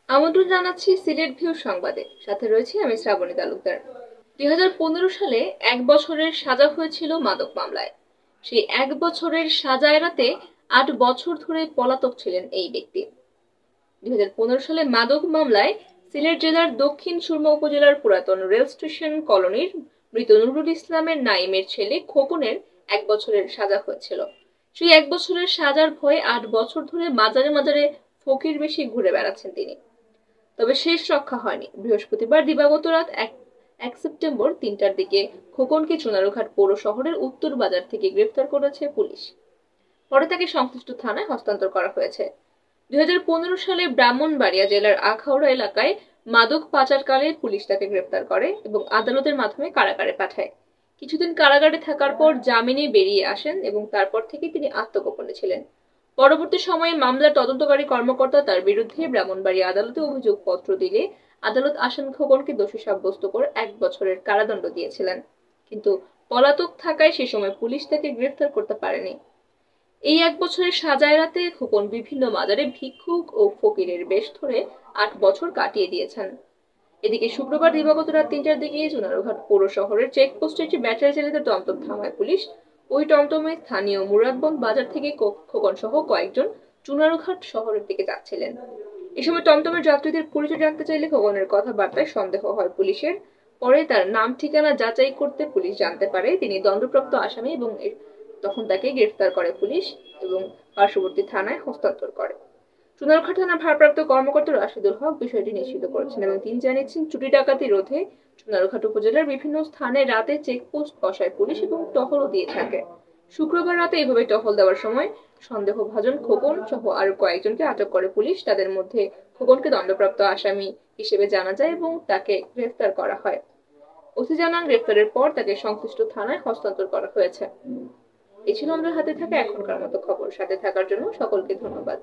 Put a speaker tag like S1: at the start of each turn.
S1: আমন্ত্রণ জানাচ্ছি সিলেট ভিউ সংবাদে। সাথে রয়েছে আমি শ্রাবণী তালুকদার। 2015 সালে 1 বছরের সাজা হয়েছিল মাদক মামলায়। সেই 1 বছরের সাজা এড়াতে 8 বছর ধরে পলাতক ছিলেন এই ব্যক্তি। 2015 সালে মাদক মামলায় সিলেট জেলার দক্ষিণ সুরমা উপজেলার পুরাতন রেল স্টেশন কলোনির মৃত নুরুল ইসলামের নাইমের ছেলে খোকনের 1 বছরের সাজা হয়েছিল। সেই 1 বছরের সাজার ভয়ে 8 বছর ধরে মাজারে মাজারে ফকির বেশি ঘুরে বেড়াচ্ছেন তিনি। তবে শেষ রক্ষা হয়নি। বৃহস্পতিবার দিবাগত রাত 1 সেপ্টেম্বর 3টার দিকে খোকনকে চুনারুঘাট পৌর শহরের উত্তর বাজার থেকে গ্রেফতার করেছে পুলিশ। পরে তাকে সংশ্লিষ্ট থানায় হস্তান্তর করা হয়েছে। 2015 সালে ব্রাহ্মণবাড়িয়া জেলার আখাউড়া এলাকায় মাদক পাচারকালে পুলিশ তাকে গ্রেফতার করে এবং আদালতের মাধ্যমে কারাগারে পাঠায়। কিছুদিন কারাগারে থাকার পর জামিনে বেরিয়ে আসেন এবং তারপর থেকে তিনি আত্মগোপনে ছিলেন। পরবর্তী সময়ে মামলার তদন্তকারী কর্মকর্তা তার বিরুদ্ধে ব্রাহ্মণবাড়িয়া আদালতে অভিযোগপত্র দিলে আদালত আসামি খোকনকে দোষী সাব্যস্ত করে 1 বছরের কারাদণ্ড দিয়েছিলেন। কিন্তু পলাতক থাকায় সে সময় পুলিশ তাকে গ্রেফতার করতে পারেনি। এই 1 বছরের সাজা এড়াতে খোকন বিভিন্ন মাজারে ভিক্ষুক ও ফকিরের বেশ ধরে 8 বছর কাটিয়ে দিয়েছেন। এদিকে শুক্রবার দিবাগত রাত 3টার দিকে চুনারুঘাট পৌর শহরের চেকপোস্টে একটি ব্যাটারি চালিত টমটম থামায় পুলিশ। ওই টমটমে স্থানীয় মুরাদবন্দ বাজার থেকে খোকন সহ কয়েকজন চুনারুঘাট শহরের দিকে যাচ্ছিলেন। এ সময় টমটমের যাত্রীদের পরিচয় জানতে চাইলে খোকনের কথাবার্তায় সন্দেহ হয় পুলিশের। পরে তার নাম ঠিকানা যাচাই করতে পুলিশ জানতে পারে তিনি দণ্ডপ্রাপ্ত আসামি এবং তখন তাকে গ্রেফতার করে পুলিশ এবং পার্শ্ববর্তী থানায় হস্তান্তর করে। চুনারুঘাট থানার ভারপ্রাপ্ত কর্মকর্তা রাশিদুল হক বিষয়টি নিশ্চিত করেছেন এবং তিনি জানিয়েছেন চুরি ডাকাতি রোধে চুনারুঘাট উপজেলার বিভিন্ন স্থানে রাতে চেকপোস্ট বসায় পুলিশ এবং টহলও দিয়ে থাকে। শুক্রবার রাতে এভাবে টহল দেওয়ার সময় সন্দেহভাজন খোকন সহ আরো কয়েকজনকে আটক করে পুলিশ। তাদের মধ্যে খোকনকে দণ্ডপ্রাপ্ত আসামি হিসেবে জানা যায় এবং তাকে গ্রেফতার করা হয়। ওসি জানান গ্রেফতারের পর তাকে সংশ্লিষ্ট থানায় হস্তান্তর করা হয়েছে। এই ছিল আমাদের হাতে থাকা এখনকার মতো খবর। সাথে থাকার জন্য সকলকে ধন্যবাদ।